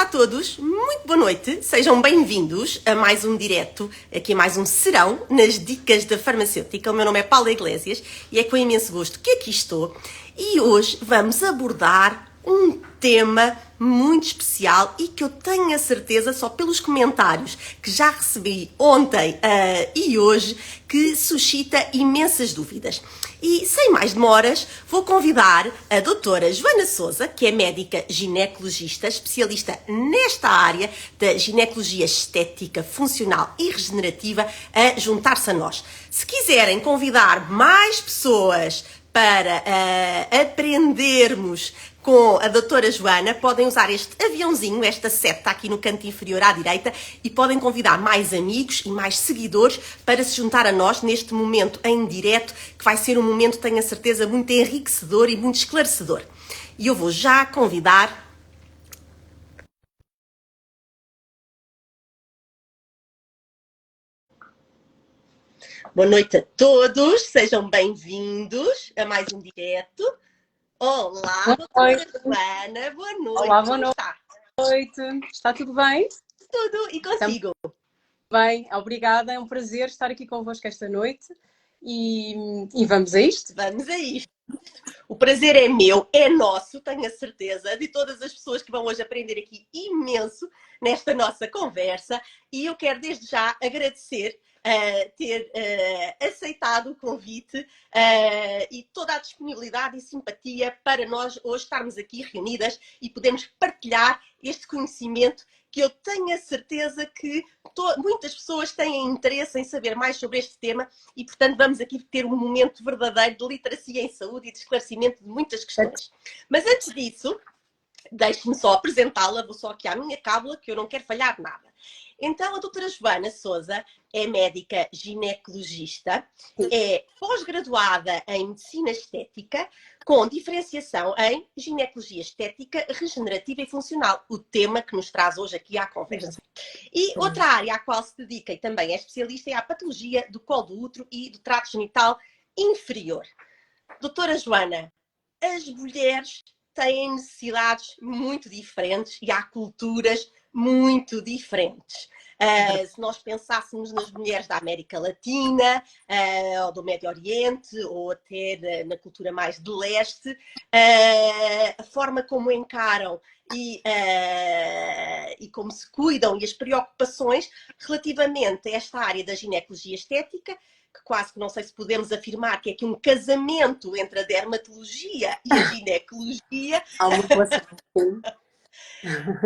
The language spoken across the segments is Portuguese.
Olá a todos, muito boa noite, sejam bem-vindos a mais um direto, aqui a mais um serão nas dicas da farmacêutica. O meu nome é Paula Iglesias e é com imenso gosto que aqui estou e hoje vamos abordar um tema muito especial e que eu tenho a certeza, só pelos comentários que já recebi ontem e hoje, que suscita imensas dúvidas. E sem mais demoras, vou convidar a doutora Joana Sousa, que é médica ginecologista, especialista nesta área da ginecologia estética, funcional e regenerativa, a juntar-se a nós. Se quiserem convidar mais pessoas para aprendermos com a doutora Joana, podem usar este aviãozinho, esta seta aqui no canto inferior à direita, e podem convidar mais amigos e mais seguidores para se juntar a nós neste momento em direto, que vai ser um momento, tenho a certeza, muito enriquecedor e muito esclarecedor. E eu vou já convidar... Boa noite a todos, sejam bem-vindos a mais um direto. Olá, doutora Joana, boa noite. Olá, boa noite. Está tudo bem? Tudo, e consigo? Bem, obrigada, é um prazer estar aqui convosco esta noite e vamos a isto? Vamos a isto. O prazer é meu, é nosso, tenho a certeza, de todas as pessoas que vão hoje aprender aqui imenso nesta nossa conversa, e eu quero desde já agradecer ter aceitado o convite e toda a disponibilidade e simpatia para nós hoje estarmos aqui reunidas e podermos partilhar este conhecimento que eu tenho a certeza que muitas pessoas têm interesse em saber mais sobre este tema e, portanto, vamos aqui ter um momento verdadeiro de literacia em saúde e de esclarecimento de muitas questões. Mas antes disso, deixe-me só apresentá-la, vou só aqui à minha cábula, que eu não quero falhar nada. Então, a doutora Joana Sousa é médica ginecologista, é pós-graduada em medicina estética, com diferenciação em ginecologia estética, regenerativa e funcional, o tema que nos traz hoje aqui à conversa. E outra área à qual se dedica e também é especialista é a patologia do colo do útero e do trato genital inferior. Doutora Joana, as mulheres têm necessidades muito diferentes e há culturas muito diferentes. Se nós pensássemos nas mulheres da América Latina, ou do Médio Oriente, ou até na cultura mais de leste, a forma como encaram e como se cuidam e as preocupações relativamente a esta área da ginecologia estética, que quase que não sei se podemos afirmar que é aqui um casamento entre a dermatologia e a ginecologia. Há uma relação.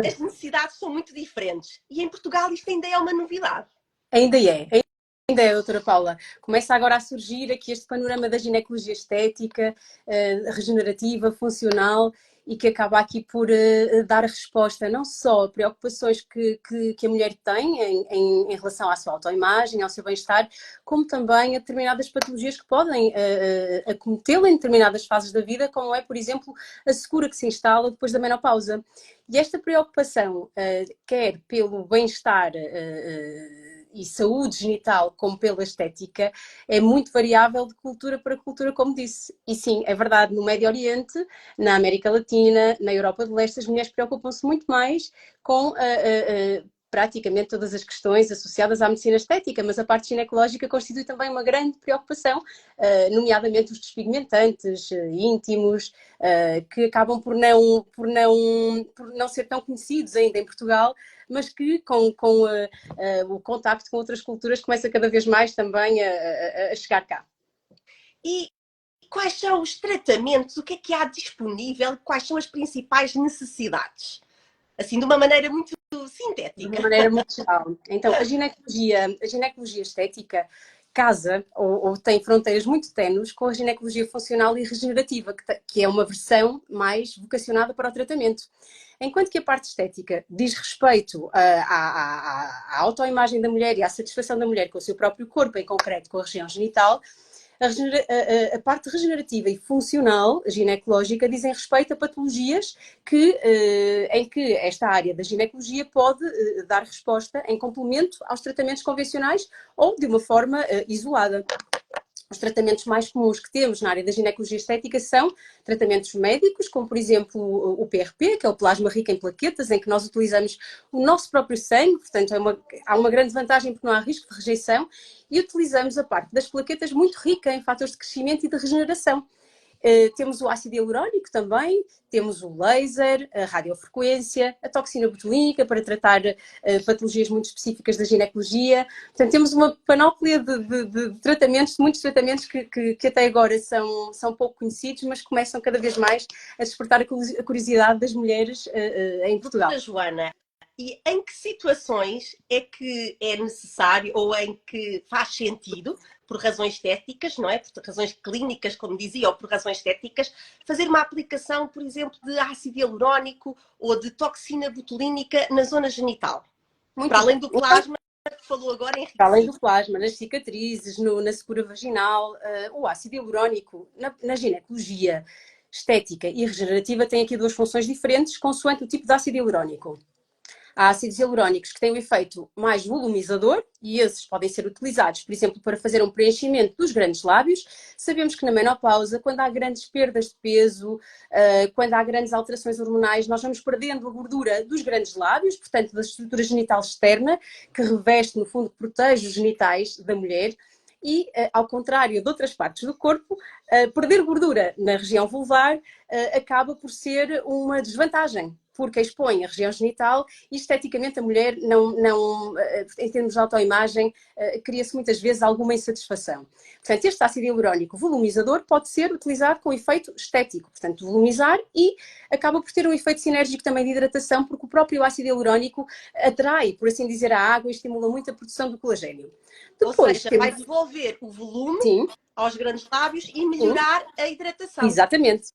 As necessidades são muito diferentes. E em Portugal isto ainda é uma novidade. Ainda é, doutora Paula. Começa agora a surgir aqui este panorama da ginecologia estética, regenerativa, funcional, e que acaba aqui por dar resposta não só a preocupações que a mulher tem em relação à sua autoimagem, ao seu bem-estar, como também a determinadas patologias que podem acometê-la em determinadas fases da vida, como é, por exemplo, a secura que se instala depois da menopausa. E esta preocupação, quer pelo bem-estar e saúde genital, como pela estética, é muito variável de cultura para cultura, como disse. E sim, é verdade, no Médio Oriente, na América Latina, na Europa do Leste, as mulheres preocupam-se muito mais com praticamente todas as questões associadas à medicina estética, mas a parte ginecológica constitui também uma grande preocupação, nomeadamente os despigmentantes íntimos, que acabam por não ser tão conhecidos ainda em Portugal, mas que com o contacto com outras culturas começa cada vez mais também a chegar cá. E quais são os tratamentos? O que é que há disponível? Quais são as principais necessidades? Assim, de uma maneira muito sintética. De uma maneira muito geral. Então, a ginecologia estética casa ou tem fronteiras muito ténues com a ginecologia funcional e regenerativa, que é uma versão mais vocacionada para o tratamento. Enquanto que a parte estética diz respeito à autoimagem da mulher e à satisfação da mulher com o seu próprio corpo, em concreto com a região genital, a parte regenerativa e funcional ginecológica dizem respeito a patologias em que esta área da ginecologia pode dar resposta em complemento aos tratamentos convencionais ou de uma forma isolada. os tratamentos mais comuns que temos na área da ginecologia estética são tratamentos médicos, como por exemplo o PRP, que é o plasma rico em plaquetas, em que nós utilizamos o nosso próprio sangue, portanto há uma grande vantagem porque não há risco de rejeição, e utilizamos a parte das plaquetas muito rica em fatores de crescimento e de regeneração. Temos o ácido hialurónico também, temos o laser, a radiofrequência, a toxina botulínica para tratar patologias muito específicas da ginecologia. Portanto, temos uma panóplia de tratamentos, de muitos tratamentos que até agora são pouco conhecidos, mas começam cada vez mais a despertar a curiosidade das mulheres em Portugal. Doutora Joana, e em que situações é que é necessário ou em que faz sentido, por razões estéticas, não é? Por razões clínicas, como dizia, ou por razões estéticas, fazer uma aplicação, por exemplo, de ácido hialurónico ou de toxina botulínica na zona genital? Muito para além bem. do plasma que falou agora, Henrique. Para além do plasma, nas cicatrizes, na secura vaginal, o ácido hialurónico na ginecologia estética e regenerativa tem aqui duas funções diferentes, consoante o tipo de ácido hialurónico. Há ácidos hialurónicos que têm um efeito mais volumizador e esses podem ser utilizados, por exemplo, para fazer um preenchimento dos grandes lábios. Sabemos que na menopausa, quando há grandes perdas de peso, quando há grandes alterações hormonais, nós vamos perdendo a gordura dos grandes lábios, portanto, da estrutura genital externa, que reveste, no fundo, que protege os genitais da mulher. E, ao contrário de outras partes do corpo, perder gordura na região vulvar acaba por ser uma desvantagem, porque expõe a região genital e esteticamente a mulher em termos de autoimagem, cria-se muitas vezes alguma insatisfação. Portanto, este ácido hialurónico volumizador pode ser utilizado com efeito estético, portanto, volumizar, e acaba por ter um efeito sinérgico também de hidratação, porque o próprio ácido hialurónico atrai, por assim dizer, a água e estimula muito a produção do colagênio. Depois, ou seja, vai devolver o volume, sim, aos grandes lábios e melhorar, sim, a hidratação. Exatamente.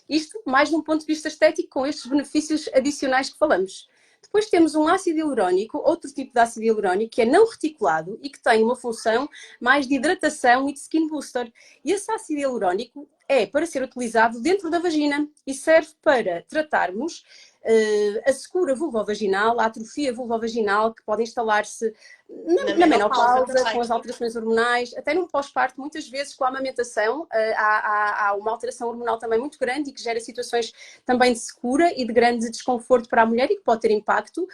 Isto mais de um ponto de vista estético, com estes benefícios adicionais que falamos. Depois temos um ácido hialurónico, outro tipo de ácido hialurónico, que é não reticulado e que tem uma função mais de hidratação e de skin booster. E esse ácido hialurónico é para ser utilizado dentro da vagina e serve para tratarmos a secura vulvovaginal, a atrofia vulvovaginal, que pode instalar-se na menopausa, com as alterações hormonais, até num pós-parto, muitas vezes com a amamentação, há uma alteração hormonal também muito grande e que gera situações também de secura e de grande desconforto para a mulher e que pode ter impacto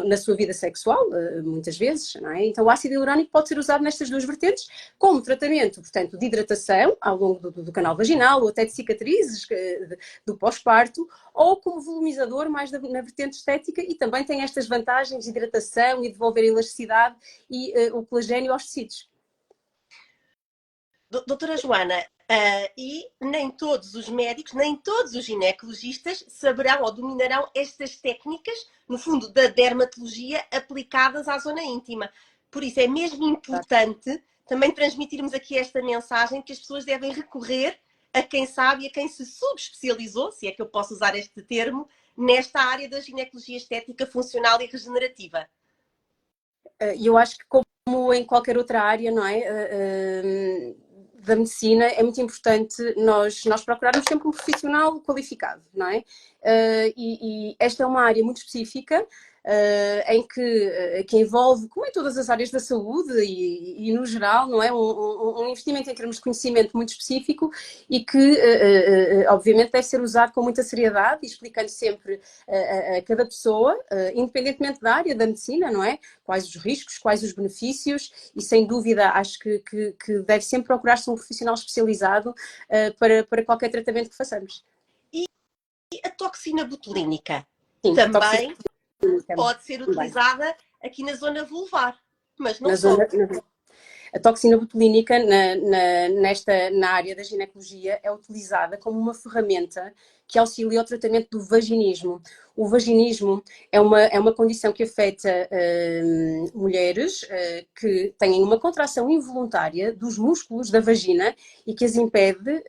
na sua vida sexual, muitas vezes, não é? Então o ácido hialurónico pode ser usado nestas duas vertentes, como tratamento, portanto, de hidratação ao longo do canal vaginal ou até de cicatrizes do pós-parto, ou como volumizador mais na vertente estética, e também tem estas vantagens de hidratação e devolver a elasticidade e o colagênio aos tecidos. Doutora Joana, e nem todos os médicos, nem todos os ginecologistas saberão ou dominarão estas técnicas, no fundo, da dermatologia aplicadas à zona íntima. Por isso é mesmo importante também transmitirmos aqui esta mensagem que as pessoas devem recorrer a quem sabe e a quem se subespecializou, se é que eu posso usar este termo, nesta área da ginecologia estética funcional e regenerativa. Eu acho que, como em qualquer outra área, não é, da medicina, é muito importante nós procurarmos sempre um profissional qualificado, não é? E esta é uma área muito específica, em que envolve, como em todas as áreas da saúde e no geral, não é? Um investimento em termos de conhecimento muito específico e que, obviamente, deve ser usado com muita seriedade, explicando sempre a cada pessoa, independentemente da área da medicina, não é? Quais os riscos, quais os benefícios, e sem dúvida acho que deve sempre procurar-se um profissional especializado para qualquer tratamento que façamos. E a toxina botulínica? Sim, também pode ser utilizada aqui na zona vulvar, mas não só. A toxina botulínica na área da ginecologia é utilizada como uma ferramenta que auxilia o tratamento do vaginismo. O vaginismo é uma condição que afeta mulheres que têm uma contração involuntária dos músculos da vagina e que as impede,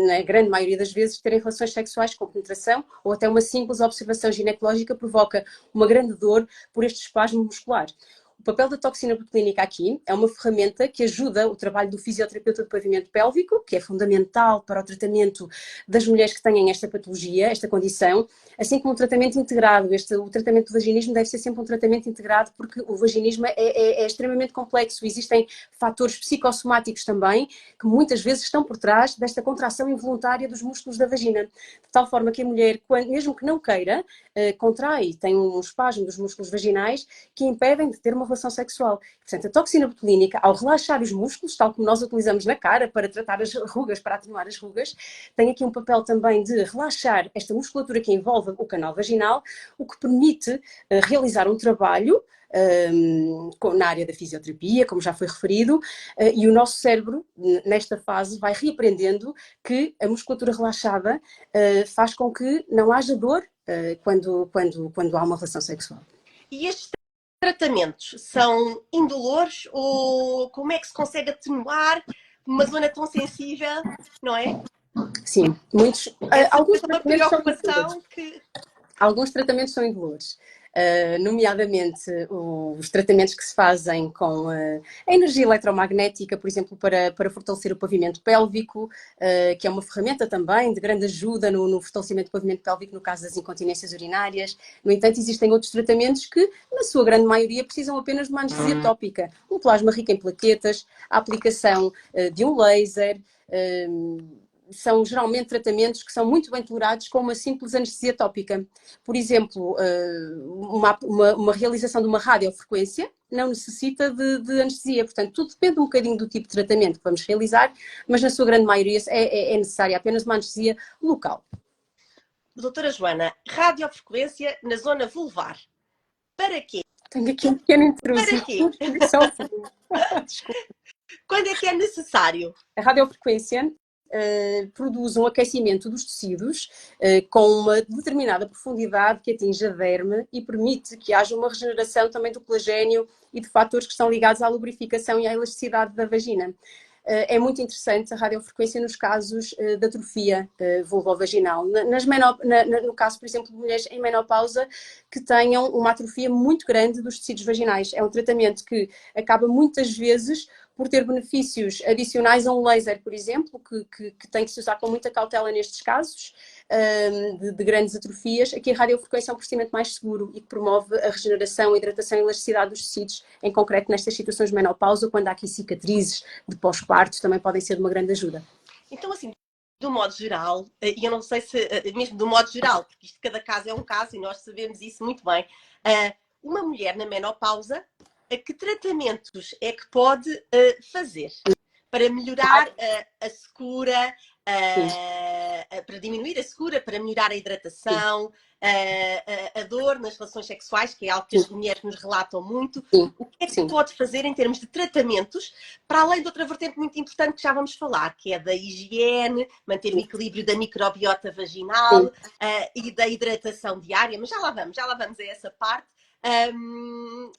na grande maioria das vezes, de terem relações sexuais com penetração, ou até uma simples observação ginecológica provoca uma grande dor por este espasmo muscular. O papel da toxina botulínica aqui é uma ferramenta que ajuda o trabalho do fisioterapeuta do pavimento pélvico, que é fundamental para o tratamento das mulheres que têm esta patologia, esta condição, assim como o tratamento integrado. O tratamento do vaginismo deve ser sempre um tratamento integrado, porque o vaginismo é extremamente complexo. Existem fatores psicossomáticos também, que muitas vezes estão por trás desta contração involuntária dos músculos da vagina. De tal forma que a mulher, mesmo que não queira, contrai, tem um espasmo dos músculos vaginais que impedem de ter uma relação sexual. Portanto, a toxina botulínica, ao relaxar os músculos, tal como nós utilizamos na cara para tratar as rugas, para atenuar as rugas, tem aqui um papel também de relaxar esta musculatura que envolve o canal vaginal, o que permite realizar um trabalho na área da fisioterapia, como já foi referido, e o nosso cérebro, nesta fase, vai reaprendendo que a musculatura relaxada faz com que não haja dor quando há uma relação sexual. E estes tratamentos são indolores ou como é que se consegue atenuar uma zona tão sensível, não é? Sim, muitos. Alguns uma preocupação que... Alguns tratamentos são indolores. Nomeadamente os tratamentos que se fazem com a energia eletromagnética, por exemplo, para fortalecer o pavimento pélvico, que é uma ferramenta também de grande ajuda no fortalecimento do pavimento pélvico no caso das incontinências urinárias. No entanto, existem outros tratamentos que, na sua grande maioria, precisam apenas de uma anestesia tópica, um plasma rico em plaquetas, a aplicação de um laser. São geralmente tratamentos que são muito bem tolerados com uma simples anestesia tópica. Por exemplo, uma realização de uma radiofrequência não necessita de anestesia. Portanto, tudo depende um bocadinho do tipo de tratamento que vamos realizar, mas na sua grande maioria é necessária apenas uma anestesia local. Doutora Joana, radiofrequência na zona vulvar. Para quê? Tenho aqui um pequeno intruso. Para quê? Desculpa. Quando é que é necessário? A radiofrequência produz um aquecimento dos tecidos com uma determinada profundidade que atinge a derme e permite que haja uma regeneração também do colagênio e de fatores que estão ligados à lubrificação e à elasticidade da vagina. É muito interessante a radiofrequência nos casos de atrofia vulvovaginal. No caso, por exemplo, de mulheres em menopausa que tenham uma atrofia muito grande dos tecidos vaginais. É um tratamento que acaba muitas vezes por ter benefícios adicionais a um laser, por exemplo, que tem que se usar com muita cautela nestes casos de grandes atrofias. Aqui a radiofrequência é um procedimento mais seguro e que promove a regeneração, a hidratação e a elasticidade dos tecidos, em concreto nestas situações de menopausa, quando há aqui cicatrizes de pós-partos, também podem ser de uma grande ajuda. Então, assim, do modo geral, e eu não sei se, mesmo do modo geral, porque isto cada caso é um caso e nós sabemos isso muito bem, uma mulher na menopausa, que tratamentos é que pode fazer para melhorar a secura, para diminuir a secura, para melhorar a hidratação, a dor nas relações sexuais, que é algo que as mulheres nos relatam muito. O que é que pode fazer em termos de tratamentos, para além de outra vertente muito importante que já vamos falar, que é da higiene, manter o equilíbrio da microbiota vaginal e da hidratação diária, mas já lá vamos a essa parte.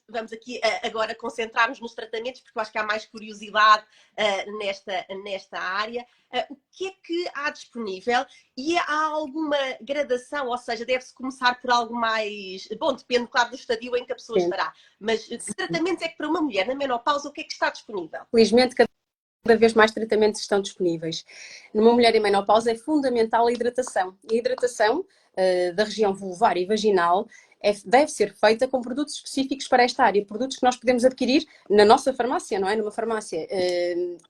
Vamos aqui agora concentrar-nos nos tratamentos, porque eu acho que há mais curiosidade nesta área. O que é que há disponível? E há alguma gradação? Ou seja, deve-se começar por algo mais... Bom, depende, claro, do estadio em que a pessoa estará. Mas que tratamentos é que para uma mulher na menopausa, o que é que está disponível? Felizmente, cada vez mais tratamentos estão disponíveis. Numa mulher em menopausa é fundamental a hidratação. E a hidratação da região vulvar e vaginal deve ser feita com produtos específicos para esta área, produtos que nós podemos adquirir na nossa farmácia, não é? Numa farmácia.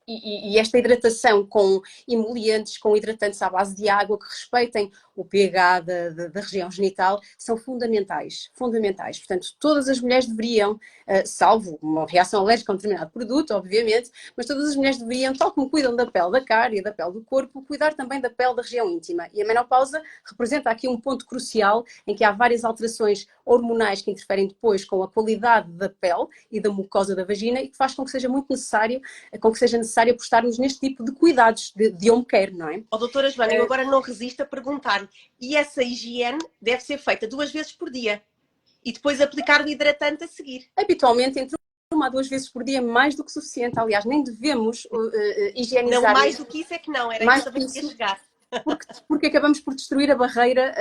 E esta hidratação com emolientes, com hidratantes à base de água que respeitem o pH da região genital, são fundamentais. Fundamentais. Portanto, todas as mulheres deveriam, salvo uma reação alérgica a um determinado produto, obviamente, mas todas as mulheres deveriam, tal como cuidam da pele da cara e da pele do corpo, cuidar também da pele da região íntima. E a menopausa representa aqui um ponto crucial em que há várias alterações hormonais que interferem depois com a qualidade da pele e da mucosa da vagina e que faz com que seja muito necessário, apostarmos neste tipo de cuidados de home care, não é? Doutora Joana, eu agora não resisto a perguntar-lhe, e essa higiene deve ser feita 2 vezes por dia e depois aplicar o hidratante a seguir? Habitualmente, entre 1 a 2 vezes por dia, mais do que suficiente. Aliás, nem devemos higienizar. Não, mais do que isso é que não, era isso que eu ia chegar. porque acabamos por destruir a barreira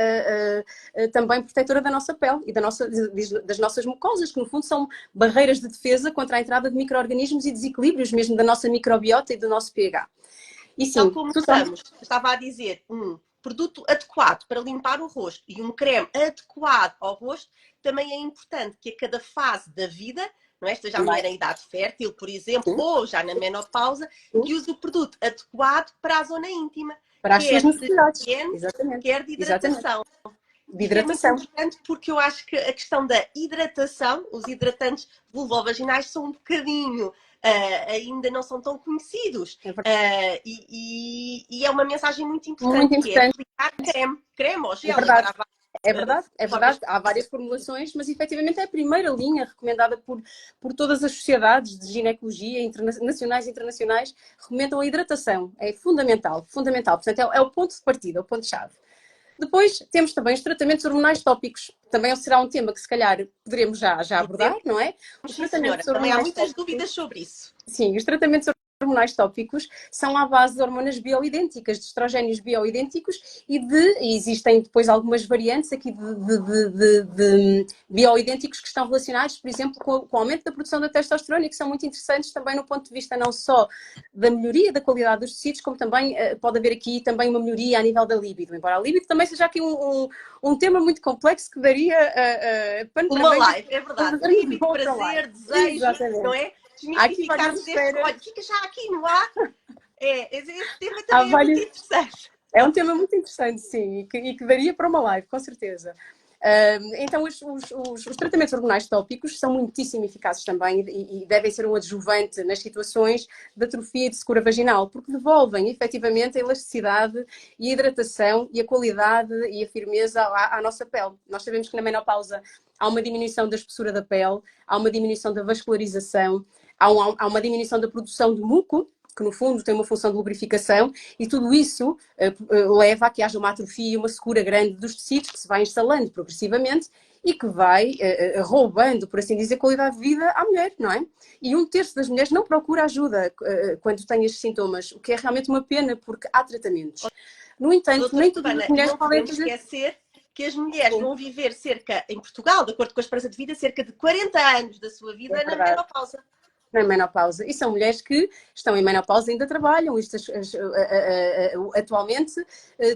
também protetora da nossa pele e das nossas mucosas, que no fundo são barreiras de defesa contra a entrada de micro-organismos e desequilíbrios mesmo da nossa microbiota e do nosso pH. E Tal sim, como estava a dizer, um produto adequado para limpar o rosto e um creme adequado ao rosto, também é importante que a cada fase da vida, não é? Esteja a mulher em idade fértil, por exemplo, ou já na menopausa, que use o produto adequado para a zona íntima, para as suas quer de necessidades. higiene, Exatamente. quer de hidratação. De Isto é muito hidratação. importante porque eu acho que a questão da hidratação, os hidratantes vulvovaginais são um bocadinho, ainda não são tão conhecidos. E é uma mensagem muito importante, Muito que é importante. aplicar creme ou gel. É verdade. Agora, É verdade, há várias formulações, mas efetivamente é a primeira linha recomendada por todas as sociedades de ginecologia, nacionais e internacionais, recomendam a hidratação. É fundamental, fundamental. Portanto, é o ponto de partida, é o ponto-chave. Depois temos também os tratamentos hormonais tópicos. Também será um tema que se calhar poderemos já abordar, não é? Os sim, senhora, também há muitas dúvidas sobre isso. Sim, os tratamentos hormonais tópicos são à base de hormonas bioidênticas, de estrogénios bioidênticos e existem depois algumas variantes aqui de bioidênticos que estão relacionados, por exemplo, com o aumento da produção da testosterona e que são muito interessantes também no ponto de vista não só da melhoria da qualidade dos tecidos, como também pode haver aqui também uma melhoria a nível da libido, embora a libido também seja aqui um tema muito complexo que daria uma live, é verdade. Libido, prazer, desejo, exatamente. Não é? Desmistificarmos este, olha, fica já aqui no ar. Esse tema também é muito interessante. É um tema muito interessante, sim, e que daria para uma live, com certeza. Então, os tratamentos hormonais tópicos são muitíssimo eficazes também e devem ser um adjuvante nas situações de atrofia e de secura vaginal, porque devolvem efetivamente a elasticidade e a hidratação e a qualidade e a firmeza à nossa pele. Nós sabemos que na menopausa há uma diminuição da espessura da pele, há uma diminuição da vascularização, há uma diminuição da produção de muco, que no fundo tem uma função de lubrificação, e tudo isso leva a que haja uma atrofia e uma secura grande dos tecidos, que se vai instalando progressivamente e que vai roubando, por assim dizer, qualidade de vida à mulher, não é? E 1/3 das mulheres não procura ajuda quando têm estes sintomas, o que é realmente uma pena, porque há tratamentos. No entanto, nem todas as mulheres podem esquecer que as mulheres vão viver em Portugal, de acordo com a esperança de vida, cerca de 40 anos da sua vida na menopausa. Na menopausa. E são mulheres que estão em menopausa e ainda trabalham. Atualmente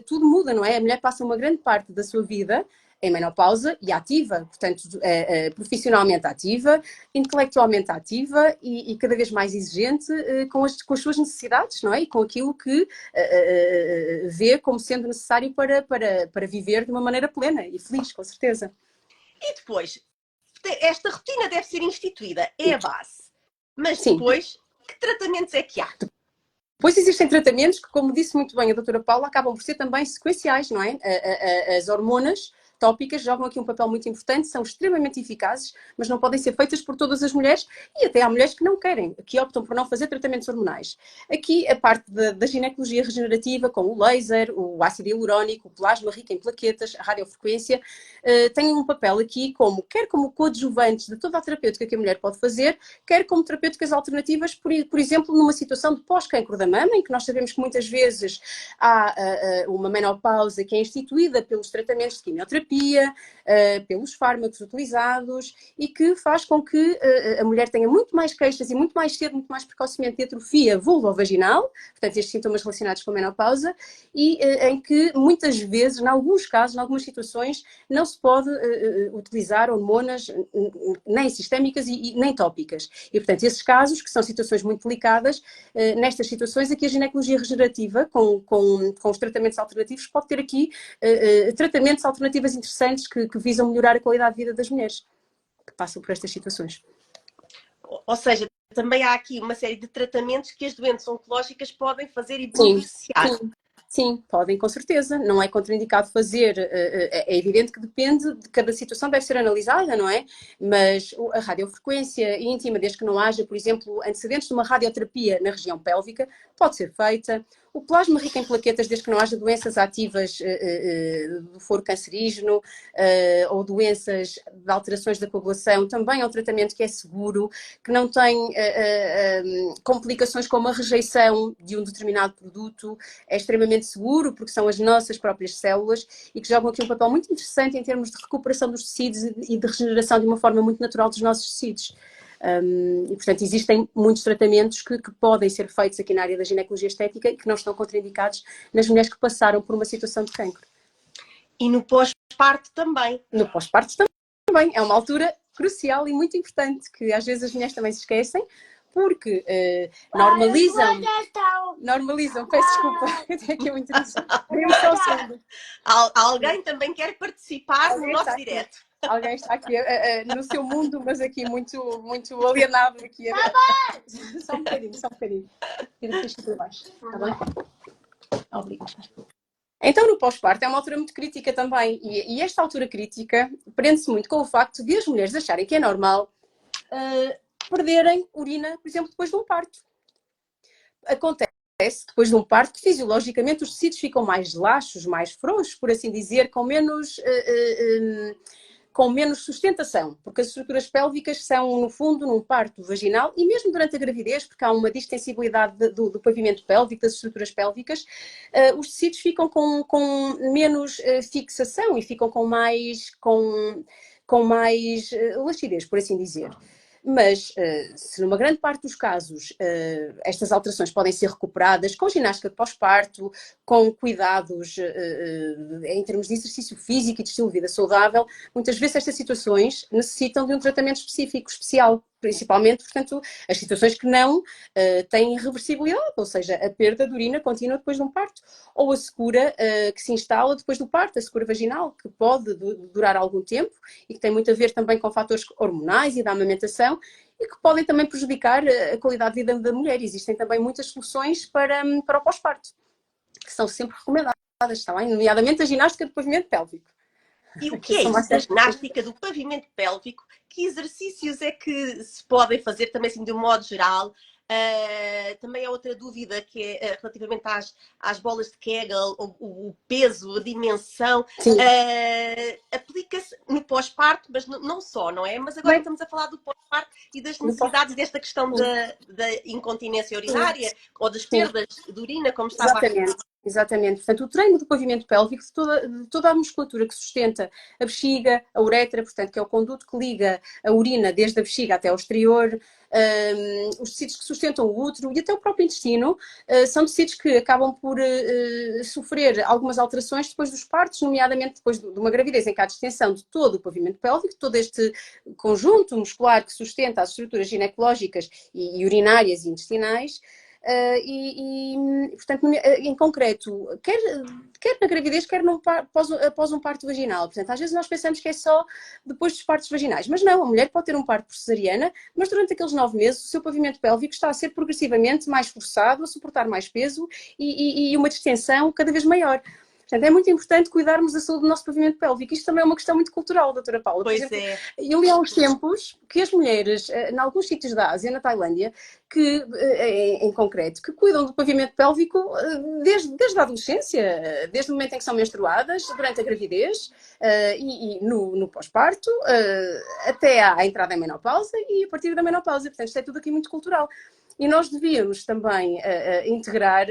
tudo muda, não é? A mulher passa uma grande parte da sua vida em menopausa e ativa, portanto, profissionalmente ativa, intelectualmente ativa e cada vez mais exigente com as suas necessidades, não é? E com aquilo que vê como sendo necessário para viver de uma maneira plena e feliz, com certeza. E depois, esta rotina deve ser instituída, é a base. Mas depois, sim, que tratamentos é que há? Depois existem tratamentos que, como disse muito bem a doutora Paula, acabam por ser também sequenciais, não é? As hormonas tópicas jogam aqui um papel muito importante, são extremamente eficazes, mas não podem ser feitas por todas as mulheres e até há mulheres que não querem, que optam por não fazer tratamentos hormonais. Aqui a parte da ginecologia regenerativa, com o laser, o ácido hialurónico, o plasma rico em plaquetas, a radiofrequência, têm um papel aqui quer como coadjuvantes de toda a terapêutica que a mulher pode fazer, quer como terapêuticas alternativas, por exemplo, numa situação de pós-cancro da mama, em que nós sabemos que muitas vezes há uma menopausa que é instituída pelos tratamentos de quimioterapia, pelos fármacos utilizados e que faz com que a mulher tenha muito mais queixas e muito mais cedo, muito mais precocemente de atrofia vulvovaginal, portanto estes sintomas relacionados com a menopausa, e em que muitas vezes, em alguns casos, em algumas situações, não se pode utilizar hormonas nem sistémicas e nem tópicas. E portanto esses casos, que são situações muito delicadas, nestas situações aqui a ginecologia regenerativa com os tratamentos alternativos pode ter aqui tratamentos alternativos interessantes que visam melhorar a qualidade de vida das mulheres que passam por estas situações. Ou seja, também há aqui uma série de tratamentos que as doenças oncológicas podem fazer e beneficiar. Sim. Sim, podem, com certeza. Não é contraindicado fazer. É evidente que depende de cada situação, deve ser analisada, não é? Mas a radiofrequência íntima, desde que não haja, por exemplo, antecedentes de uma radioterapia na região pélvica, pode ser feita. O plasma rico em plaquetas, desde que não haja doenças ativas do foro cancerígeno ou doenças de alterações da coagulação, também é um tratamento que é seguro, que não tem complicações como a rejeição de um determinado produto, é extremamente seguro porque são as nossas próprias células e que jogam aqui um papel muito interessante em termos de recuperação dos tecidos e de regeneração de uma forma muito natural dos nossos tecidos. E, portanto, existem muitos tratamentos que podem ser feitos aqui na área da ginecologia estética e que não estão contraindicados nas mulheres que passaram por uma situação de cancro. E no pós-parto também. No pós-parto também. É uma altura crucial e muito importante, que às vezes as mulheres também se esquecem, porque normalizam, peço desculpa, eu tenho aqui muito interessante. Alguém também quer participar no nosso direto. Alguém está aqui no seu mundo, mas aqui muito, muito alienado. Aqui. Só um bocadinho. Tira aqui para baixo, está bem? Obrigada. Então, no pós-parto é uma altura muito crítica também. E esta altura crítica prende-se muito com o facto de as mulheres acharem que é normal perderem urina, por exemplo, depois de um parto. Acontece depois de um parto que fisiologicamente os tecidos ficam mais laxos, mais frouxos, por assim dizer, com menos sustentação, porque as estruturas pélvicas são, no fundo, num parto vaginal e mesmo durante a gravidez, porque há uma distensibilidade do pavimento pélvico, das estruturas pélvicas, os tecidos ficam com menos fixação e ficam com mais laxidez, por assim dizer. Mas, se numa grande parte dos casos estas alterações podem ser recuperadas com ginástica de pós-parto, com cuidados em termos de exercício físico e de estilo de vida saudável, muitas vezes estas situações necessitam de um tratamento específico, especial, principalmente, portanto, as situações que não têm reversibilidade, ou seja, a perda de urina contínua depois de um parto, ou a secura que se instala depois do parto, a secura vaginal, que pode durar algum tempo e que tem muito a ver também com fatores hormonais e da amamentação e que podem também prejudicar a qualidade de vida da mulher. Existem também muitas soluções para o pós-parto, que são sempre recomendadas, está bem? Nomeadamente a ginástica do pavimento pélvico. E o que é isso da ginástica do pavimento pélvico? Que exercícios é que se podem fazer também assim de um modo geral? Também há outra dúvida que é relativamente às bolas de Kegel, o peso, a dimensão. Aplica-se no pós-parto, mas não só, não é? Mas agora estamos a falar do pós-parto e das necessidades desta questão da incontinência urinária ou das perdas de urina, como estava Exatamente. Portanto, o treino do pavimento pélvico, de toda a musculatura que sustenta a bexiga, a uretra, portanto, que é o conduto que liga a urina desde a bexiga até ao exterior, os tecidos que sustentam o útero e até o próprio intestino, são tecidos que acabam por sofrer algumas alterações depois dos partos, nomeadamente depois de uma gravidez em que há distensão de todo o pavimento pélvico, todo este conjunto muscular que sustenta as estruturas ginecológicas e urinárias e intestinais. Portanto, em concreto, quer na gravidez, quer após um parto vaginal. Portanto, às vezes nós pensamos que é só depois dos partos vaginais, mas não, a mulher pode ter um parto por cesariana, mas durante aqueles 9 meses o seu pavimento pélvico está a ser progressivamente mais forçado, a suportar mais peso e uma distensão cada vez maior. Portanto, é muito importante cuidarmos da saúde do nosso pavimento pélvico. Isto também é uma questão muito cultural, doutora Paula. Pois é. Eu li há uns tempos que as mulheres, em alguns sítios da Ásia, na Tailândia, em concreto, que cuidam do pavimento pélvico desde a adolescência, desde o momento em que são menstruadas, durante a gravidez e no pós-parto, até à entrada em menopausa e a partir da menopausa. Portanto, isto é tudo aqui muito cultural. E nós devíamos também integrar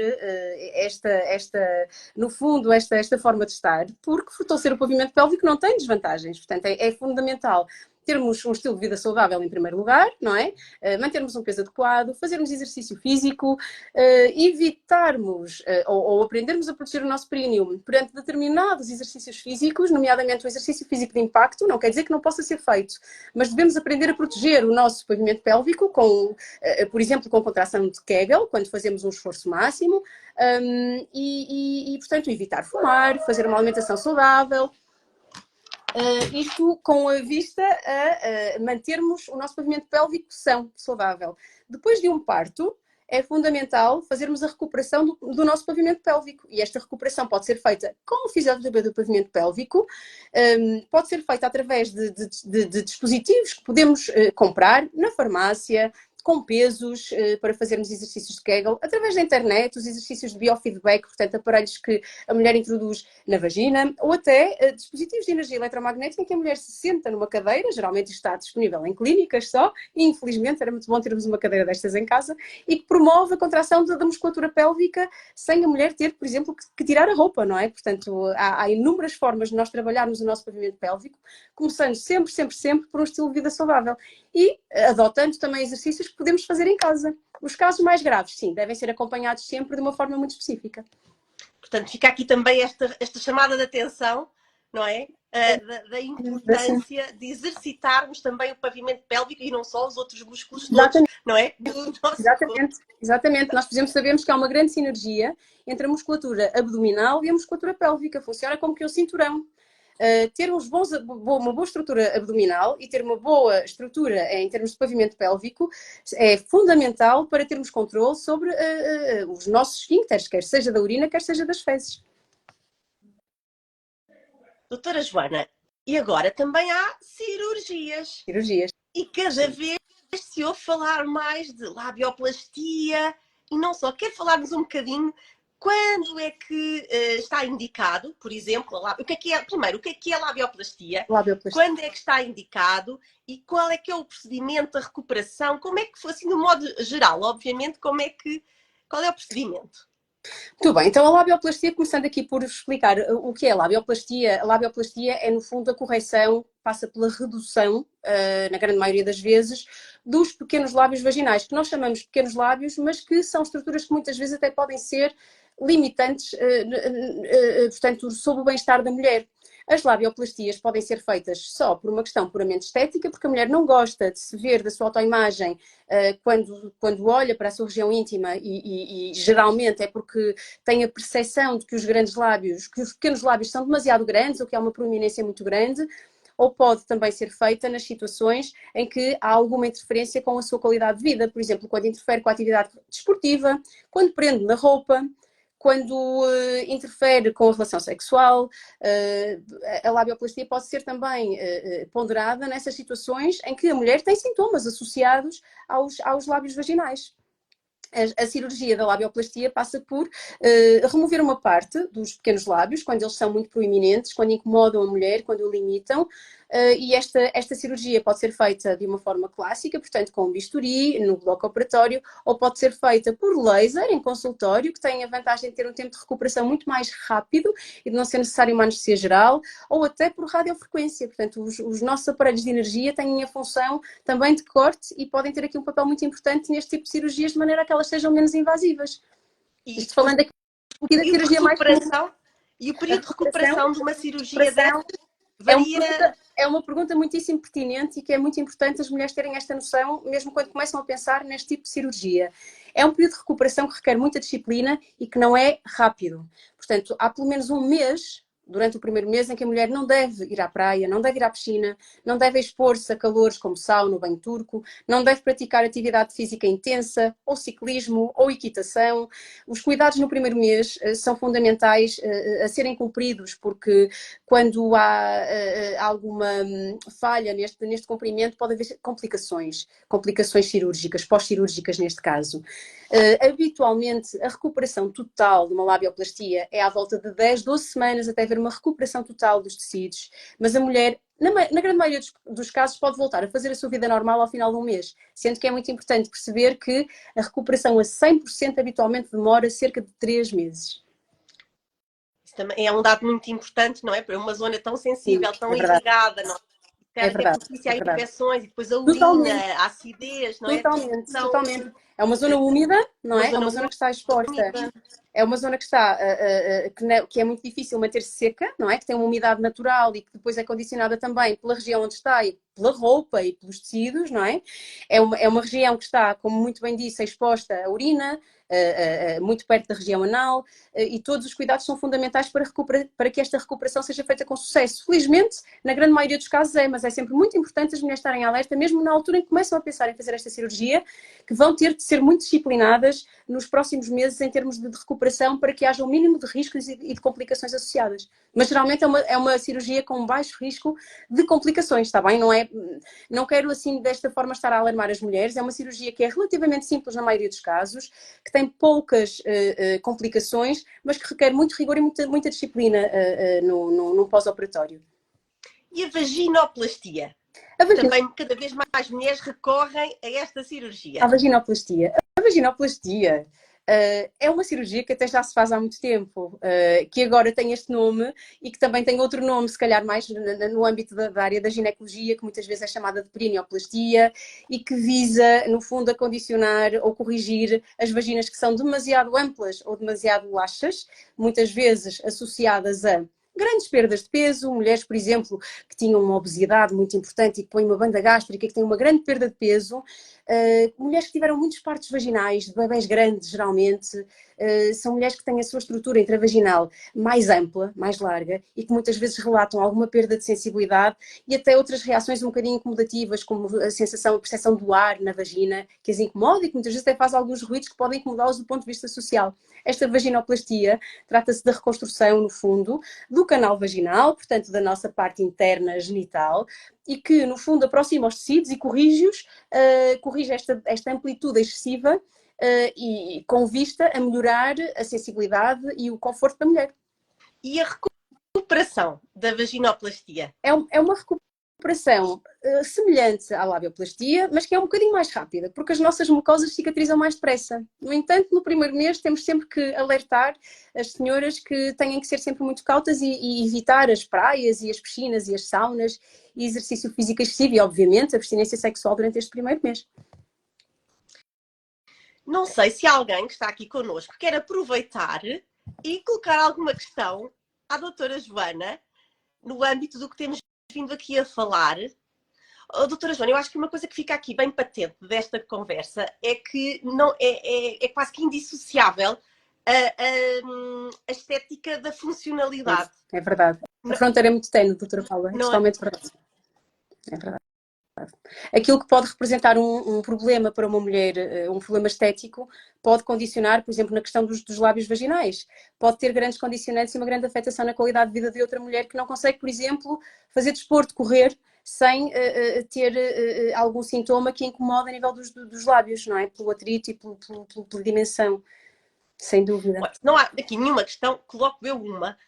no fundo, esta forma de estar, porque fortalecer o pavimento pélvico não tem desvantagens. Portanto, é fundamental termos um estilo de vida saudável em primeiro lugar, não é? Mantermos um peso adequado, fazermos exercício físico, evitarmos ou aprendermos a proteger o nosso períneo perante determinados exercícios físicos, nomeadamente o exercício físico de impacto, não quer dizer que não possa ser feito, mas devemos aprender a proteger o nosso pavimento pélvico, por exemplo, com contração de Kegel, quando fazemos um esforço máximo, portanto, evitar fumar, fazer uma alimentação saudável, isto com a vista a mantermos o nosso pavimento pélvico são, saudável. Depois de um parto, é fundamental fazermos a recuperação do nosso pavimento pélvico. E esta recuperação pode ser feita com o fisioterapia do pavimento pélvico, pode ser feita através de dispositivos que podemos comprar na farmácia, com pesos, para fazermos exercícios de Kegel, através da internet, os exercícios de biofeedback, portanto, aparelhos que a mulher introduz na vagina, ou até dispositivos de energia eletromagnética em que a mulher se senta numa cadeira, geralmente está disponível em clínicas só, e infelizmente era muito bom termos uma cadeira destas em casa, e que promove a contração da musculatura pélvica sem a mulher ter, por exemplo, que tirar a roupa, não é? Portanto, há inúmeras formas de nós trabalharmos o nosso pavimento pélvico, começando sempre, sempre, sempre por um estilo de vida saudável. E adotando também exercícios que podemos fazer em casa. Os casos mais graves, sim, devem ser acompanhados sempre de uma forma muito específica. Portanto, fica aqui também esta chamada de atenção, não é? Da importância de exercitarmos também o pavimento pélvico e não só os outros músculos todos, Exatamente. não é? Do nosso corpo. Exatamente. Nós, por exemplo, sabemos que há uma grande sinergia entre a musculatura abdominal e a musculatura pélvica. Funciona como que um cinturão. Ter uma boa estrutura abdominal e ter uma boa estrutura em termos de pavimento pélvico é fundamental para termos controle sobre os nossos esfíncteres, quer seja da urina, quer seja das fezes. Doutora Joana, e agora também há cirurgias. Cirurgias. E cada vez se ouve falar mais de labioplastia e não só. Quer falar-nos um bocadinho quando é que está indicado, por exemplo, primeiro, o que é labioplastia? Quando é que está indicado e qual é que é o procedimento da recuperação? Como é que foi, assim, no modo geral, obviamente, qual é o procedimento? Muito bem, então a labioplastia, começando aqui por explicar o que é a labioplastia é no fundo a correção, passa pela redução, na grande maioria das vezes, dos pequenos lábios vaginais, que nós chamamos de pequenos lábios, mas que são estruturas que muitas vezes até podem ser limitantes, portanto, sobre o bem-estar da mulher. As labioplastias podem ser feitas só por uma questão puramente estética, porque a mulher não gosta de se ver da sua autoimagem quando olha para a sua região íntima e geralmente é porque tem a percepção de que que os pequenos lábios são demasiado grandes ou que há uma proeminência muito grande, ou pode também ser feita nas situações em que há alguma interferência com a sua qualidade de vida, por exemplo, quando interfere com a atividade desportiva, quando prende na roupa, quando interfere com a relação sexual. A labioplastia pode ser também ponderada nessas situações em que a mulher tem sintomas associados aos lábios vaginais. A cirurgia da labioplastia passa por remover uma parte dos pequenos lábios, quando eles são muito proeminentes, quando incomodam a mulher, quando o limitam. E esta cirurgia pode ser feita de uma forma clássica, portanto com um bisturi, no bloco operatório, ou pode ser feita por laser, em consultório, que tem a vantagem de ter um tempo de recuperação muito mais rápido e de não ser necessário uma anestesia geral, ou até por radiofrequência. Portanto, os nossos aparelhos de energia têm a função também de corte e podem ter aqui um papel muito importante neste tipo de cirurgias, de maneira a que elas sejam menos invasivas. Isto falando aqui da cirurgia mais comum. E o período de recuperação de uma cirurgia dessa varia... É uma pergunta muitíssimo pertinente e que é muito importante as mulheres terem esta noção, mesmo quando começam a pensar neste tipo de cirurgia. É um período de recuperação que requer muita disciplina e que não é rápido. Portanto, há pelo menos um mês, durante o primeiro mês, em que a mulher não deve ir à praia, não deve ir à piscina, não deve expor-se a calores como sauna, banho turco, não deve praticar atividade física intensa, ou ciclismo, ou equitação. Os cuidados no primeiro mês são fundamentais a serem cumpridos, porque quando há alguma falha neste cumprimento, pode haver complicações cirúrgicas, pós-cirúrgicas neste caso. Habitualmente, a recuperação total de uma labioplastia é à volta de 10, 12 semanas até haver uma recuperação total dos tecidos, mas a mulher, na grande maioria dos casos, pode voltar a fazer a sua vida normal ao final de um mês, sendo que é muito importante perceber que a recuperação a 100% habitualmente demora cerca de 3 meses. Isso também é um dado muito importante, não é? Para uma zona tão sensível, Sim, tão irrigada, não é? É verdade, propícia a infecções e depois a urina, a acidez, não é? Totalmente. É uma zona úmida, não é? É uma zona que está exposta. É uma zona que é muito difícil manter-se seca, não é? Que tem uma umidade natural e que depois é condicionada também pela região onde está e pela roupa e pelos tecidos, não é? É uma região que está, como muito bem disse, exposta à urina, muito perto da região anal, e todos os cuidados são fundamentais para que esta recuperação seja feita com sucesso. Felizmente, na grande maioria dos casos mas é sempre muito importante as mulheres estarem alerta, mesmo na altura em que começam a pensar em fazer esta cirurgia, que vão ter de ser muito disciplinadas nos próximos meses em termos de recuperação para que haja o mínimo de riscos e de complicações associadas. Mas geralmente é uma cirurgia com baixo risco de complicações, está bem? Não quero assim desta forma estar a alarmar as mulheres, é uma cirurgia que é relativamente simples na maioria dos casos, que tem poucas complicações, mas que requer muito rigor e muita disciplina no pós-operatório. E a vaginoplastia? Também cada vez mais mulheres recorrem a esta cirurgia. A vaginoplastia. A vaginoplastia é uma cirurgia que até já se faz há muito tempo, que agora tem este nome e que também tem outro nome, se calhar mais no âmbito da área da ginecologia, que muitas vezes é chamada de perineoplastia e que visa, no fundo, acondicionar ou corrigir as vaginas que são demasiado amplas ou demasiado laxas, muitas vezes associadas a grandes perdas de peso, mulheres, por exemplo, que tinham uma obesidade muito importante e que põem uma banda gástrica, que têm uma grande perda de peso, mulheres que tiveram muitos partos vaginais, de bebés grandes, geralmente, são mulheres que têm a sua estrutura intravaginal mais ampla, mais larga, e que muitas vezes relatam alguma perda de sensibilidade e até outras reações um bocadinho incomodativas, como a sensação, a percepção do ar na vagina, que as incomoda e que muitas vezes até faz alguns ruídos que podem incomodá-los do ponto de vista social. Esta vaginoplastia trata-se da reconstrução, no fundo, do canal vaginal, portanto, da nossa parte interna genital, e que, no fundo, aproxima os tecidos e corrige-os, corrige esta amplitude excessiva e com vista a melhorar a sensibilidade e o conforto da mulher. E a recuperação da vaginoplastia? É uma recuperação semelhante à labioplastia, mas que é um bocadinho mais rápida, porque as nossas mucosas cicatrizam mais depressa. No entanto, no primeiro mês temos sempre que alertar as senhoras que têm que ser sempre muito cautas e evitar as praias e as piscinas e as saunas e exercício físico excessivo e, obviamente, a abstinência sexual durante este primeiro mês. Não sei se alguém que está aqui connosco quer aproveitar e colocar alguma questão à doutora Joana no âmbito do que temos vindo aqui a falar. Oh, doutora Joana, eu acho que uma coisa que fica aqui bem patente desta conversa é que não, é quase que indissociável a estética da funcionalidade. É verdade. A fronteira é muito ténue, doutora Paula. É totalmente verdade. É verdade. Aquilo que pode representar um problema para uma mulher, um problema estético, pode condicionar, por exemplo, na questão dos lábios vaginais. Pode ter grandes condicionantes e uma grande afetação na qualidade de vida de outra mulher que não consegue, por exemplo, fazer desporto, correr, sem ter algum sintoma que incomoda a nível dos lábios, não é? Pelo atrito e pela dimensão, sem dúvida. Não há aqui nenhuma questão, coloco eu uma.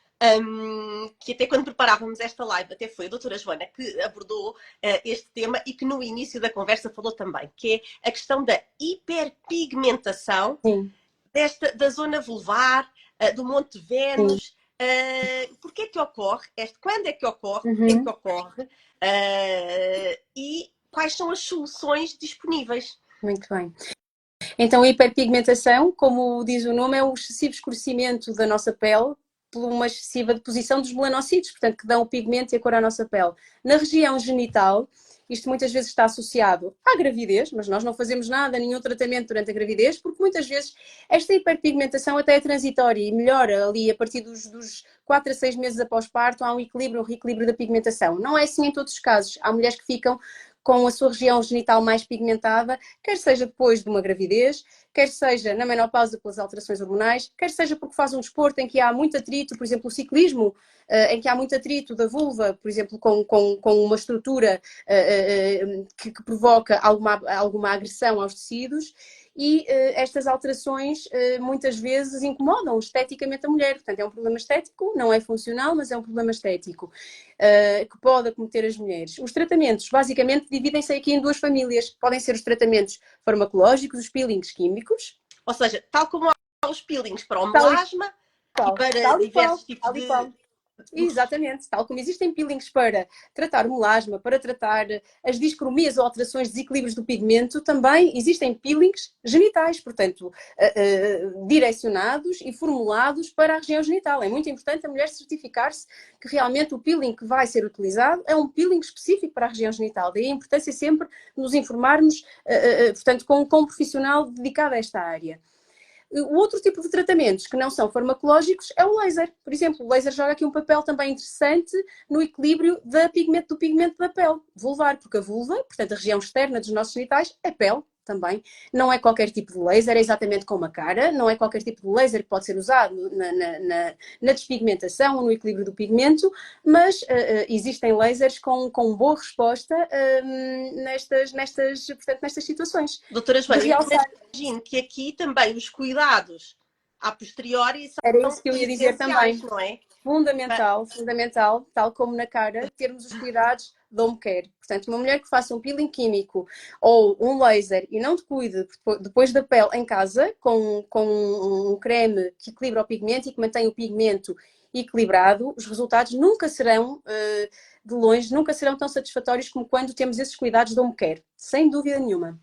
Que até quando preparávamos esta live, até foi a doutora Joana que abordou este tema e que no início da conversa falou também, que é a questão da hiperpigmentação da zona vulvar, do Monte Vênus. Porquê que ocorre? Quando é que ocorre? Porquê é que ocorre? E quais são as soluções disponíveis? Muito bem. Então, a hiperpigmentação, como diz o nome, é o excessivo escurecimento da nossa pele por uma excessiva deposição dos melanócitos, portanto, que dão o pigmento e a cor à nossa pele. Na região genital, isto muitas vezes está associado à gravidez, mas nós não fazemos nada, nenhum tratamento durante a gravidez, porque muitas vezes esta hiperpigmentação até é transitória e melhora ali a partir dos 4 a 6 meses após parto, há um reequilíbrio da pigmentação. Não é assim em todos os casos. Há mulheres que ficam com a sua região genital mais pigmentada, quer seja depois de uma gravidez, quer seja na menopausa pelas alterações hormonais, quer seja porque faz um desporto em que há muito atrito, por exemplo, o ciclismo, em que há muito atrito da vulva, por exemplo, com uma estrutura que provoca alguma agressão aos tecidos, e estas alterações muitas vezes incomodam esteticamente a mulher. Portanto, é um problema estético, não é funcional, mas é um problema estético que pode acometer as mulheres. Os tratamentos, basicamente, dividem-se aqui em duas famílias. Podem ser os tratamentos farmacológicos, os peelings químicos. Ou seja, tal como há os peelings para o melasma e para diversos tipos de... Exatamente, tal como existem peelings para tratar o melasma, para tratar as discromias ou alterações, desequilíbrios do pigmento, também existem peelings genitais, portanto, direcionados e formulados para a região genital. É muito importante a mulher certificar-se que realmente o peeling que vai ser utilizado é um peeling específico para a região genital. Daí a importância sempre de nos informarmos, portanto, com um profissional dedicado a esta área. O outro tipo de tratamentos que não são farmacológicos é o laser. Por exemplo, o laser joga aqui um papel também interessante no equilíbrio do pigmento da pele vulvar, porque a vulva, portanto a região externa dos nossos genitais, é pele. também. Não é qualquer tipo de laser, é exatamente como a cara, não é qualquer tipo de laser que pode ser usado na despigmentação ou no equilíbrio do pigmento, mas existem lasers com boa resposta portanto, nestas situações. Doutora De Joana, eu realçar. imagino que aqui também os cuidados a posteriori Era são isso que eu ia dizer essenciais, também. não é? Fundamental, fundamental, tal como na cara, termos os cuidados de home care. Portanto, uma mulher que faça um peeling químico ou um laser e não te cuide depois da pele em casa, com um creme que equilibra o pigmento e que mantém o pigmento equilibrado, os resultados nunca serão, de longe, nunca serão tão satisfatórios como quando temos esses cuidados de home care. Sem dúvida nenhuma.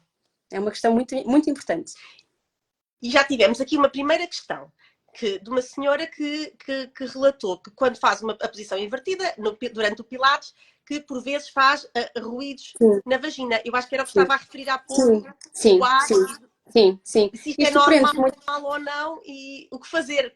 É uma questão muito, muito importante. E já tivemos aqui uma primeira questão. De uma senhora que relatou que quando faz a posição invertida, durante o Pilates, que por vezes faz ruídos Sim, na vagina. Eu acho que era o que sim, estava a referir há pouco, sim, o sim, ar, sim, sim, sim. e se isto é Isto prende normal muito. ou não, e o que fazer.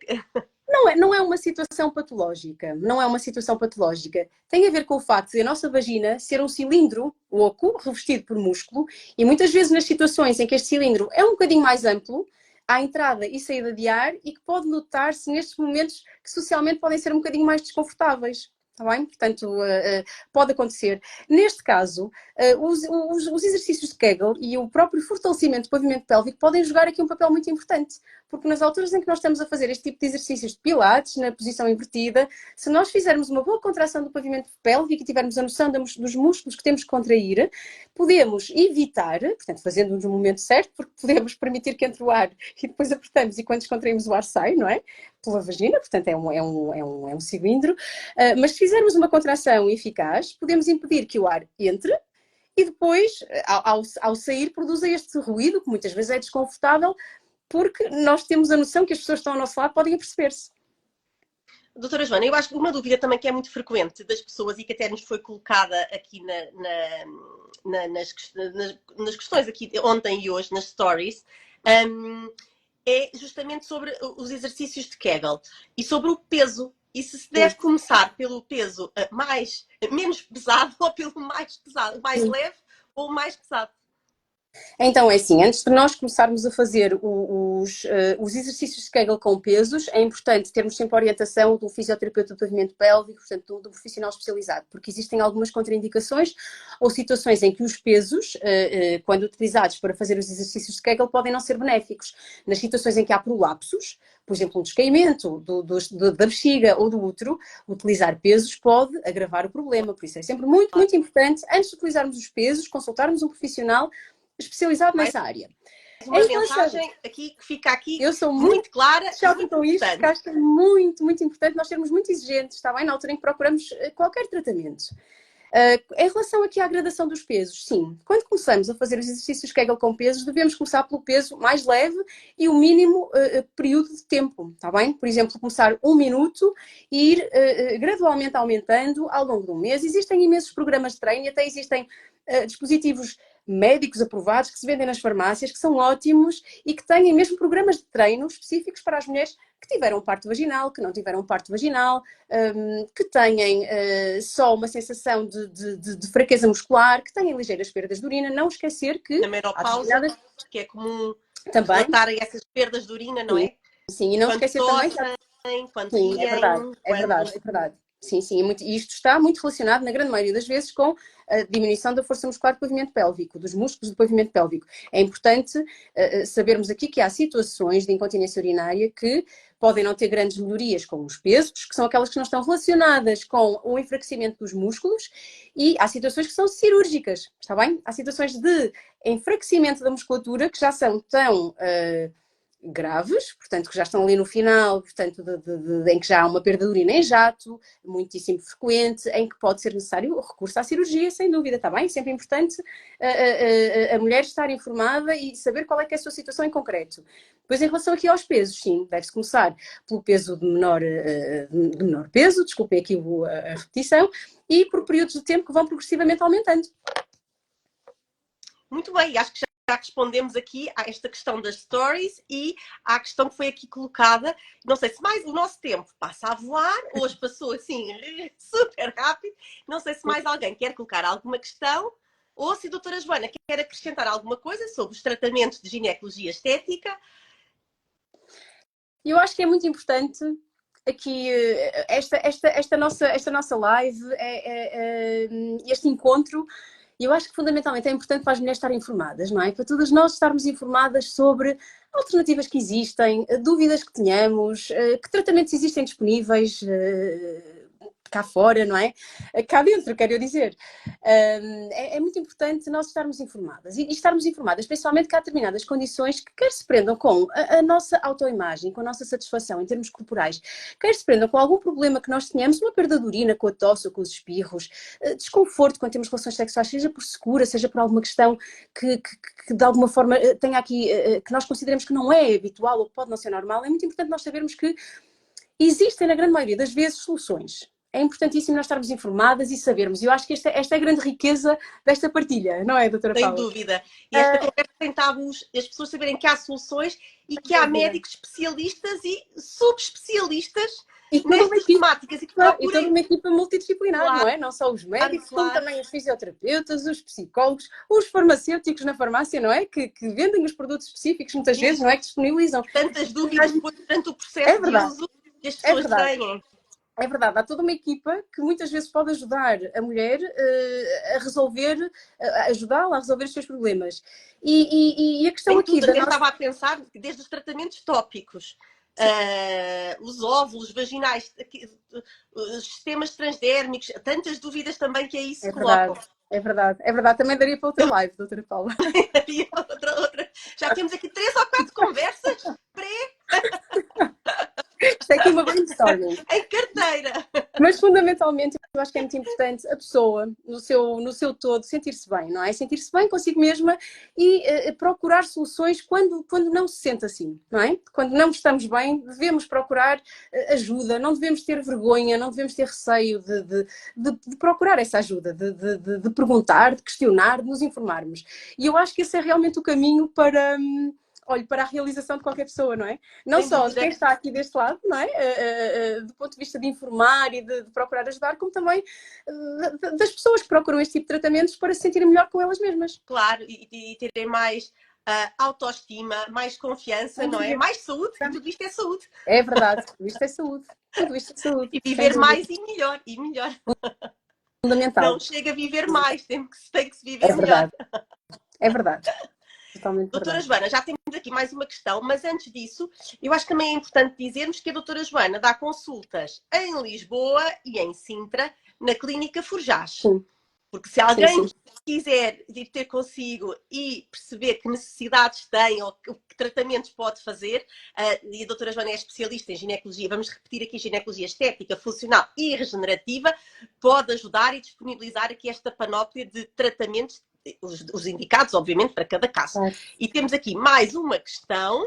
Não é uma situação patológica. Não é uma situação patológica. Tem a ver com o facto de a nossa vagina ser um cilindro oco, revestido por músculo, e muitas vezes nas situações em que este cilindro é um bocadinho mais amplo, há entrada e saída de ar e que pode notar-se nestes momentos que socialmente podem ser um bocadinho mais desconfortáveis. Está bem? Portanto, pode acontecer. Neste caso, os exercícios de Kegel e o próprio fortalecimento do pavimento pélvico podem jogar aqui um papel muito importante, porque nas alturas em que nós estamos a fazer este tipo de exercícios de pilates, na posição invertida, se nós fizermos uma boa contração do pavimento pélvico e tivermos a noção dos músculos que temos que contrair, podemos evitar, portanto, fazendo-nos no momento certo, porque podemos permitir que entre o ar e depois apertamos e quando descontraímos o ar sai, não é? Pela vagina, portanto, é um cilindro. Mas se fizermos uma contração eficaz, podemos impedir que o ar entre e depois, ao sair, produza este ruído, que muitas vezes é desconfortável, porque nós temos a noção que as pessoas que estão ao nosso lado podem aperceber-se. Doutora Joana, eu acho que uma dúvida também que é muito frequente das pessoas e que até nos foi colocada aqui nas questões aqui ontem e hoje, nas stories, é justamente sobre os exercícios de Kegel e sobre o peso. E se deve começar pelo peso menos pesado ou pelo mais pesado, mais leve ou mais pesado? Então, é assim, antes de nós começarmos a fazer os exercícios de Kegel com pesos, é importante termos sempre a orientação do fisioterapeuta do pavimento pélvico, portanto, do profissional especializado, porque existem algumas contraindicações ou situações em que os pesos, quando utilizados para fazer os exercícios de Kegel, podem não ser benéficos. Nas situações em que há prolapsos, por exemplo, um descaimento da bexiga ou do útero, utilizar pesos pode agravar o problema. Por isso é sempre muito, muito importante, antes de utilizarmos os pesos, consultarmos um profissional especializado nessa área. Uma mensagem aqui que fica aqui eu sou muito clara e muito com isto, porque acho que é muito, muito importante nós sermos muito exigentes, está bem? Na altura em que procuramos qualquer tratamento. Em relação aqui à gradação dos pesos, sim, quando começamos a fazer os exercícios Kegel com pesos, devemos começar pelo peso mais leve e o mínimo período de tempo, está bem? Por exemplo, começar 1 minuto e ir gradualmente aumentando ao longo de um mês. Existem imensos programas de treino e até existem dispositivos médicos aprovados que se vendem nas farmácias, que são ótimos e que têm mesmo programas de treino específicos para as mulheres que tiveram parto vaginal, que não tiveram parto vaginal, que têm só uma sensação de fraqueza muscular, que têm ligeiras perdas de urina. Não esquecer que... Na menopausa, que é comum também relatarem essas perdas de urina, não é? Sim, e não quando esquecer tossem, também... quando Sim, riem, é verdade, é verdade, é verdade. Sim, sim, e isto está muito relacionado, na grande maioria das vezes, com a diminuição da força muscular do pavimento pélvico, dos músculos do pavimento pélvico. É importante sabermos aqui que há situações de incontinência urinária que podem não ter grandes melhorias com os pesos, que são aquelas que não estão relacionadas com o enfraquecimento dos músculos, e há situações que são cirúrgicas, está bem? Há situações de enfraquecimento da musculatura que já são tão... graves, portanto, que já estão ali no final, portanto, em que já há uma perda de urina em jato, muitíssimo frequente, em que pode ser necessário o recurso à cirurgia, sem dúvida, está bem? É sempre importante a mulher estar informada e saber qual é que é a sua situação em concreto. Depois, em relação aqui aos pesos, sim, deve-se começar pelo peso de menor peso, desculpem aqui a repetição, e por períodos de tempo que vão progressivamente aumentando. Muito bem, acho que já respondemos aqui a esta questão das stories e à questão que foi aqui colocada. Não sei se mais o nosso tempo passa a voar, hoje passou assim super rápido. Não sei se mais alguém quer colocar alguma questão ou se a doutora Joana quer acrescentar alguma coisa sobre os tratamentos de ginecologia estética. Eu acho que é muito importante aqui esta nossa live, este encontro. Eu acho que fundamentalmente é importante para as mulheres estarem informadas, não é? Para todas nós estarmos informadas sobre alternativas que existem, dúvidas que tenhamos, que tratamentos existem disponíveis cá fora, não é? Cá dentro, quero eu dizer. É muito importante nós estarmos informadas e estarmos informadas, principalmente que há determinadas condições que quer se prendam com a nossa autoimagem, com a nossa satisfação em termos corporais, quer se prendam com algum problema que nós tenhamos, uma perda de urina com a tosse ou com os espirros, desconforto quando temos relações sexuais, seja por segura, seja por alguma questão que de alguma forma tenha aqui, que nós consideremos que não é habitual ou que pode não ser normal. É muito importante nós sabermos que existem, na grande maioria das vezes, soluções. É importantíssimo nós estarmos informadas e sabermos. E eu acho que esta é a grande riqueza desta partilha, não é, doutora Paula? Sem dúvida. E esta conversa tentávamos as pessoas saberem que há soluções e que há médicos especialistas e subespecialistas nestas temáticas. E toda uma equipa multidisciplinar, claro, não é? Não só os médicos, como também os fisioterapeutas, os psicólogos, os farmacêuticos na farmácia, não é? Que vendem os produtos específicos, muitas vezes, não é? Que disponibilizam. Tantas dúvidas durante o processo de uso que as pessoas têm. É verdade, há toda uma equipa que muitas vezes pode ajudar a mulher a resolver, ajudá-la a resolver os seus problemas. E a questão aqui... Eu estava a pensar, desde os tratamentos tópicos, os óvulos vaginais, os sistemas transdérmicos, tantas dúvidas também que aí se colocam. É verdade. Também daria para outra live, doutora Paula. outra. Já temos aqui 3 ou 4 conversas Isto é aqui uma brainstorming. Em carteira. Mas fundamentalmente eu acho que é muito importante a pessoa, no seu todo, sentir-se bem, não é? Sentir-se bem consigo mesma e procurar soluções quando não se sente assim, não é? Quando não estamos bem, devemos procurar ajuda, não devemos ter vergonha, não devemos ter receio de procurar essa ajuda, de perguntar, de questionar, de nos informarmos. E eu acho que esse é realmente o caminho para a realização de qualquer pessoa, não é? Não só de quem está aqui deste lado, não é? Do ponto de vista de informar e de procurar ajudar, como também das pessoas que procuram este tipo de tratamentos para se sentirem melhor com elas mesmas. Claro, e terem mais autoestima, mais confiança, não é? Mais saúde, e tudo isto é saúde. É verdade, tudo isto é saúde. Tudo isto é saúde. E viver mais e melhor, e melhor. Fundamental. Não chega a viver mais, tem que se viver melhor. É verdade. Doutora Joana, já temos aqui mais uma questão, mas antes disso, eu acho que também é importante dizermos que a doutora Joana dá consultas em Lisboa e em Sintra, na Clínica Forjás. Porque se alguém quiser ir ter consigo e perceber que necessidades tem ou que tratamentos pode fazer, e a doutora Joana é especialista em ginecologia, vamos repetir aqui, ginecologia estética, funcional e regenerativa, pode ajudar e disponibilizar aqui esta panóplia de tratamentos, os indicados, obviamente, para cada caso. E temos aqui mais uma questão.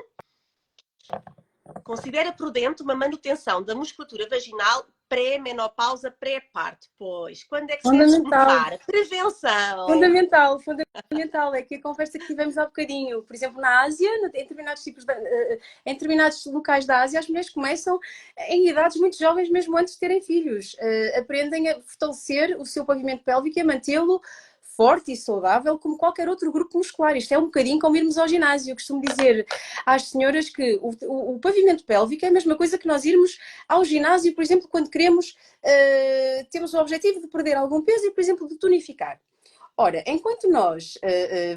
Considera prudente uma manutenção da musculatura vaginal pré-menopausa, pré-parto? Pois, quando é que se deve começar? Prevenção. Fundamental. É que a conversa que tivemos há bocadinho. Por exemplo, na Ásia, em determinados locais da Ásia, as mulheres começam em idades muito jovens, mesmo antes de terem filhos. Aprendem a fortalecer o seu pavimento pélvico e a mantê-lo forte e saudável como qualquer outro grupo muscular. Isto é um bocadinho como irmos ao ginásio. Eu costumo dizer às senhoras que o pavimento pélvico é a mesma coisa que nós irmos ao ginásio, por exemplo, quando queremos, temos o objetivo de perder algum peso e, por exemplo, de tonificar. Ora, enquanto nós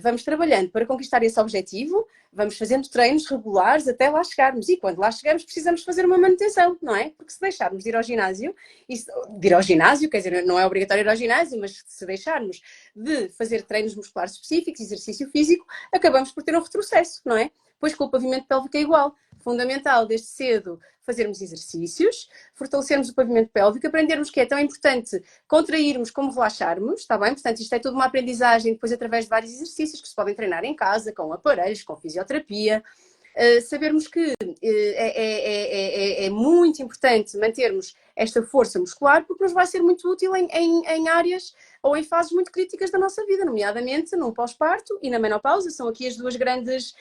vamos trabalhando para conquistar esse objetivo, vamos fazendo treinos regulares até lá chegarmos. E quando lá chegamos, precisamos fazer uma manutenção, não é? Porque se deixarmos de ir ao ginásio, quer dizer, não é obrigatório ir ao ginásio, mas se deixarmos de fazer treinos musculares específicos, exercício físico, acabamos por ter um retrocesso, não é? Pois com o pavimento pélvico é igual. Fundamental, desde cedo, fazermos exercícios, fortalecermos o pavimento pélvico, aprendermos que é tão importante contrairmos como relaxarmos, está bem? Portanto, isto é tudo uma aprendizagem depois através de vários exercícios que se podem treinar em casa, com aparelhos, com fisioterapia. Sabermos que é muito importante mantermos esta força muscular porque nos vai ser muito útil em áreas ou em fases muito críticas da nossa vida, nomeadamente num pós-parto e na menopausa. São aqui as duas grandes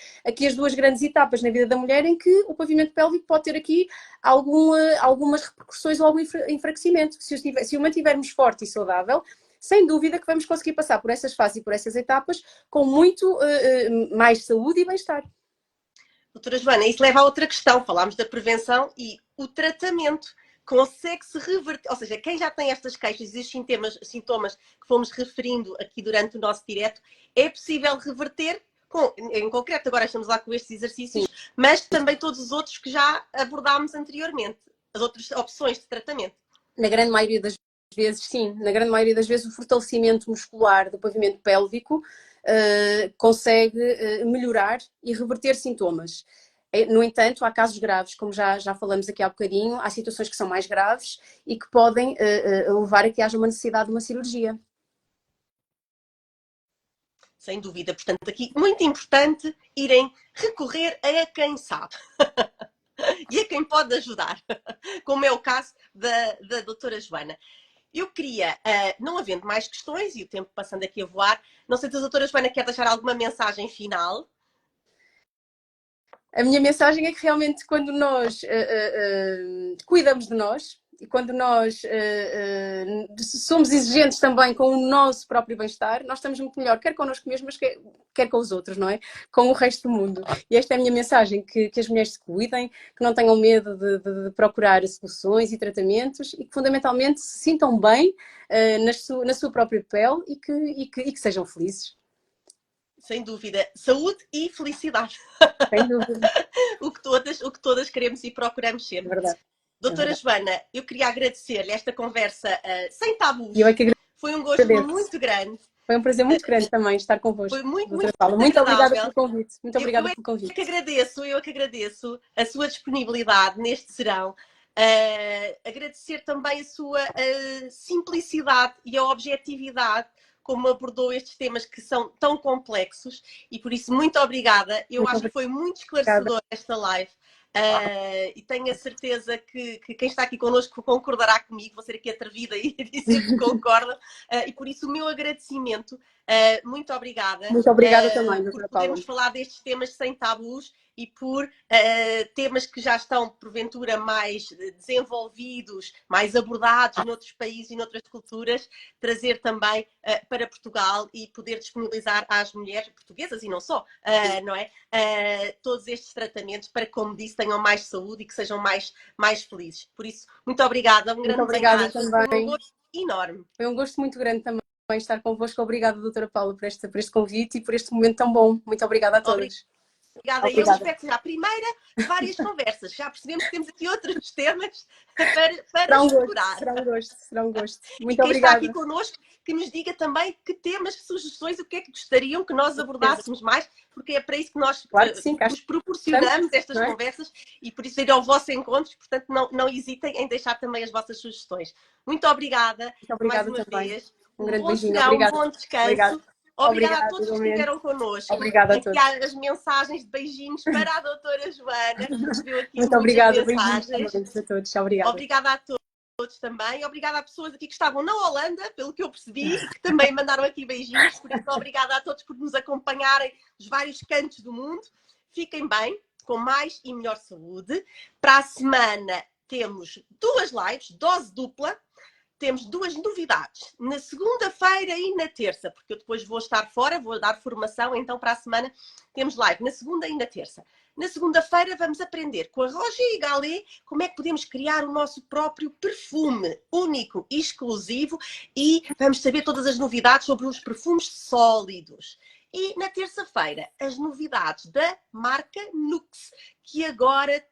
etapas na vida da mulher em que o pavimento pélvico pode ter aqui algumas repercussões ou algum enfraquecimento. Se o mantivermos forte e saudável, sem dúvida que vamos conseguir passar por essas fases e por essas etapas com muito mais saúde e bem-estar. Doutora Joana, isso leva a outra questão. Falámos da prevenção e o tratamento. Consegue-se reverter, ou seja, quem já tem estas queixas e os sintomas que fomos referindo aqui durante o nosso direto, é possível reverter, em concreto agora estamos lá com estes exercícios, mas também todos os outros que já abordámos anteriormente, as outras opções de tratamento. Na grande maioria das vezes, sim. Na grande maioria das vezes o fortalecimento muscular do pavimento pélvico consegue melhorar e reverter sintomas. No entanto, há casos graves, como já falamos aqui há bocadinho, há situações que são mais graves e que podem levar a que haja uma necessidade de uma cirurgia. Sem dúvida. Portanto, aqui muito importante irem recorrer a quem sabe e a quem pode ajudar, como é o caso da doutora Joana. Eu queria, não havendo mais questões e o tempo passando aqui a voar, não sei se a doutora Joana quer deixar alguma mensagem final. A minha mensagem é que realmente quando nós cuidamos de nós e quando nós somos exigentes também com o nosso próprio bem-estar, nós estamos muito melhor, quer connosco mesmos, quer com os outros, não é? Com o resto do mundo. E esta é a minha mensagem, que as mulheres se cuidem, que não tenham medo de procurar soluções e tratamentos e que fundamentalmente se sintam bem na sua própria pele e que sejam felizes. Sem dúvida. Saúde e felicidade. Sem dúvida. o que todas queremos e procuramos sempre. Verdade. Doutora Joana, eu queria agradecer-lhe esta conversa sem tabus. Eu é que agradeço. Foi um gosto muito grande. Foi um prazer muito grande também estar convosco. Foi muito obrigada pelo convite. Muito obrigada pelo convite. Eu que agradeço a sua disponibilidade neste serão. Agradecer também a sua simplicidade e a objetividade como abordou estes temas que são tão complexos e por isso muito obrigada. Eu acho que foi muito esclarecedor esta live. E tenho a certeza que quem está aqui connosco concordará comigo, vou ser aqui atrevida e dizer que concorda, e por isso o meu agradecimento, muito obrigada. Muito obrigada também, por podermos falar destes temas sem tabus e por temas que já estão, porventura, mais desenvolvidos, mais abordados noutros países e noutras culturas, trazer também para Portugal e poder disponibilizar às mulheres portuguesas e não só, não é? Todos estes tratamentos para, como disse, tenham mais saúde e que sejam mais felizes. Por isso, muito obrigada. Muito obrigada também. Foi um gosto enorme. Foi um gosto muito grande também estar convosco. Obrigada, doutora Paula, por este convite e por este momento tão bom. Muito obrigada a todos. Obrigada. Eu espero que seja a primeira de várias conversas. Já percebemos que temos aqui outros temas para explorar. Será um gosto. Muito obrigada. Quem está aqui connosco, que nos diga também que temas, que sugestões, o que é que gostariam que nós abordássemos mais, porque é para isso que nós nos proporcionamos estas conversas e por isso ir ao vosso encontro. Portanto, não hesitem em deixar também as vossas sugestões. Muito obrigada. Muito obrigada mais uma também. vez. Um grande beijinho. Um bom descanso. Obrigada a todos que estiveram connosco. Obrigada a todos. Enviar as mensagens de beijinhos para a doutora Joana, que recebeu aqui muito obrigada, mensagens. A todos. Obrigada. Obrigada a todos também. Obrigada a pessoas aqui que estavam na Holanda, pelo que eu percebi, que também mandaram aqui beijinhos. Por isso, obrigada a todos por nos acompanharem dos vários cantos do mundo. Fiquem bem, com mais e melhor saúde. Para a semana temos 2 lives, dose dupla. Temos 2 novidades, na segunda-feira e na terça, porque eu depois vou estar fora, vou dar formação, então para a semana temos live, na segunda e na terça. Na segunda-feira vamos aprender com a Roger Galé como é que podemos criar o nosso próprio perfume único e exclusivo e vamos saber todas as novidades sobre os perfumes sólidos. E na terça-feira, as novidades da marca Nux, que agora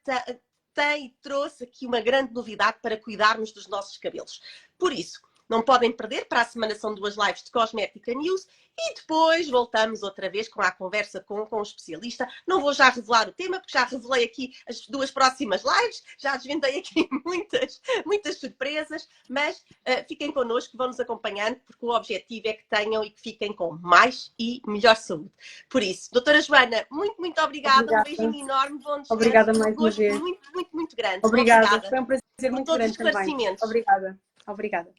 trouxe aqui uma grande novidade para cuidarmos dos nossos cabelos. Por isso, não podem perder, para a semana são 2 lives de Cosmética News e depois voltamos outra vez com a conversa com o especialista. Não vou já revelar o tema, porque já revelei aqui as 2 próximas lives, já desvendei aqui muitas surpresas, mas fiquem connosco, vão-nos acompanhando, porque o objetivo é que tenham e que fiquem com mais e melhor saúde. Por isso, doutora Joana, muito obrigada, um beijinho enorme, bom descanso. Obrigada mais uma vez. Muito grande. Obrigada, foi um prazer muito grande também. Obrigada. Obrigada.